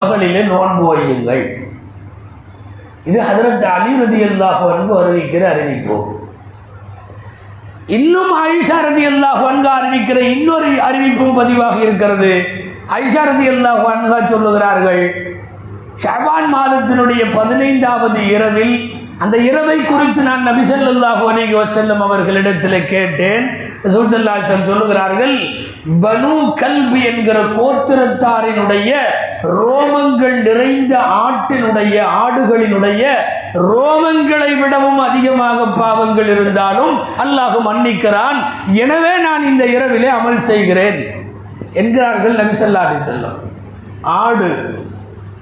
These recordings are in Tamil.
பகலிலே நோன்பு வையுங்கள். இது ஹஜ்ரத் அலி ரலியல்லாஹு அன்ஹு அறிவிக்கிற அறிவிப்பு. இன்னும் ஆயிஷா ரலியல்லாஹு அன்ஹா அறிவிக்கிற இன்னொரு அறிவிப்பும் பதிவாக இருக்கிறது. ஆயிஷா ரலியல்லாஹு அன்ஹா சொல்லுகிறார்கள், ஷஅபான் மாதத்தினுடைய 15வது இரவில், அந்த இரவை குறித்து நான் நபி ஸல்லல்லாஹு அலைஹி வஸல்லம் அவர்களிடத்தில் கேட்டேன். ரசூல் ஸல்லல்லாஹு அலைஹி வஸல்லம் சொல்லுகிறார்கள், பனு கல்பி என்கிற கோத்திரத்தாரினுடைய ரோமங்கள் நிறைந்த ஆடுகளினுடைய ரோமங்களை விடவும் அதிகமாக பாவங்கள் இருந்தாலும் அல்லாஹ் மன்னிக்கிறான். எனவே நான் இந்த இரவிலே அமல் செய்கிறேன் என்கிறார்கள் நபி ஸல்லல்லாஹு அலைஹி வஸல்லம். ஆடு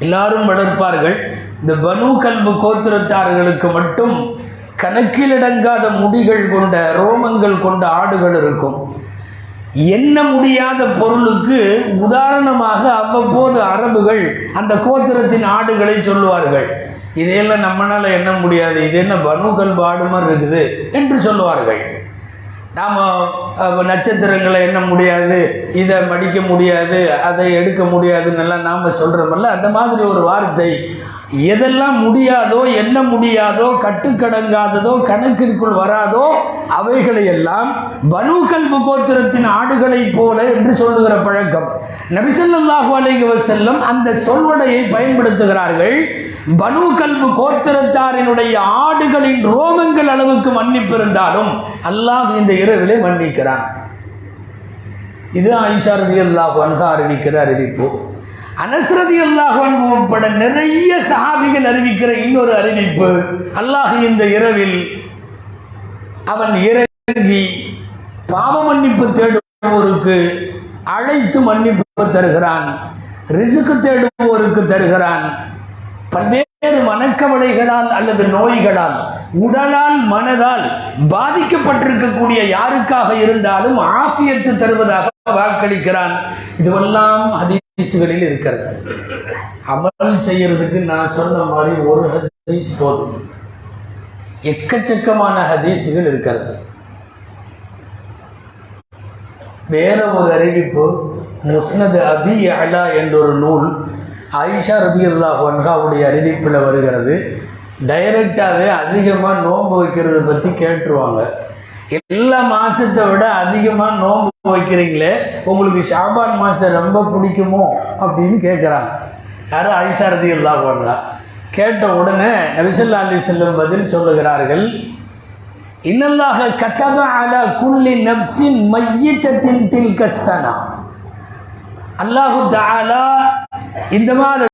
எல்லாரும் வளர்ப்பார்கள். இந்த பனு கல்பு கோத்திரத்தார்களுக்கு மட்டும் கணக்கிலடங்காத முடிகள் கொண்ட ரோமங்கள் கொண்ட ஆடுகள் இருக்கும். எண்ண முடியாத பொருளுக்கு உதாரணமாக அவ்வப்போது அரபுகள் அந்த கோத்திரத்தின் ஆடுகளை சொல்லுவார்கள். இதையெல்லாம் நம்மளால எண்ண முடியாது, இது என்ன பனு கல்பு ஆடு மாதிரி இருக்குது என்று சொல்லுவார்கள். நாம் நட்சத்திரங்களை எண்ண முடியாது, இதை மடிக்க முடியாது, அதை எடுக்க முடியாதுன்னெல்லாம் நாம் சொல்கிறோமல்ல, அந்த மாதிரி ஒரு வார்த்தை. எதெல்லாம் முடியாதோ, எண்ண முடியாதோ, கட்டுக்கடங்காததோ, கணக்கிற்குள் வராதோ அவைகளையெல்லாம் பனு கல்பு கோத்திரத்தின் ஆடுகளை போல என்று சொல்லுகிற பழக்கம். நபி ஸல்லல்லாஹு அலைஹி வஸல்லம் அந்த சொல்வடையை பயன்படுத்துகிறார்கள். பனு கல்பு கோத்திரத்தாரினுடைய ஆடுகளின் ரோமங்கள் அளவுக்கு மன்னிப்பு இருந்தாலும் அல்லாஹ் இந்த இரவிலே மன்னிக்கிறான். இது ஆயிஷா ரலியல்லாஹு அன்ஹா அறிவிக்கிற அறிவிப்பு. அனஸ் ரலியல்லாஹு அன்ஹு உட்பட நிறைய சஹாபிகள் அறிவிக்கிற இன்னொரு அறிவிப்பு, அல்லாஹ் இந்த இரவில் அவன் இறங்கி பாவ மன்னிப்பு தேடுவோருக்கு அழைத்து மன்னிப்பு தருகிறான், ரிஸ்க் தேடுவோருக்கு தருகிறான். பல்வேறு மனக்கவலைகளால் அல்லது நோய்களால், உடலால் மனதால் பாதிக்கப்பட்டிருக்கக்கூடிய யாருக்காக இருந்தாலும் ஆஃபியத்து தருவதாக வாக்களிக்கிறான். இதுவெல்லாம் ஹதீஸ்களில் இருக்கிறது. அமல் செய்யறதுக்கு நான் சொன்ன மாதிரி ஒரு ஹதீஸ் போதும், எக்கச்சக்கமான ஹதீஸ்கள் இருக்கிறது. வேற ஒரு அறிவிப்பு, முஸ்னத் அபி அலா என்ற ஒரு நூல் ஆயிஷா ரலியல்லாஹு அன்ஹாவுடைய அறிவிப்பில் வருகிறது. டைரக்டாகவே அதிகமாக நோன்பு வைக்கிறத பற்றி கேட்டுருவாங்க. எல்லா மாதத்தை விட அதிகமாக நோன்பு வைக்கிறீங்களே, உங்களுக்கு ஷாபான் மாதம் ரொம்ப பிடிக்குமோ அப்படின்னு கேட்குறாங்க. யாரும் ஆயிஷா ரலியல்லாஹு அன்ஹா. கேட்ட உடனே நபி ஸல்லல்லாஹு அலைஹி வஸல்லம் பதில் சொல்லுகிறார்கள், இன்னல்லாஹ கதப அலா குல்லி நஃப்ஸின் மையித்தத்தின் தில்க ஸனா. அல்லாஹு தஆலா இந்த மாதிரி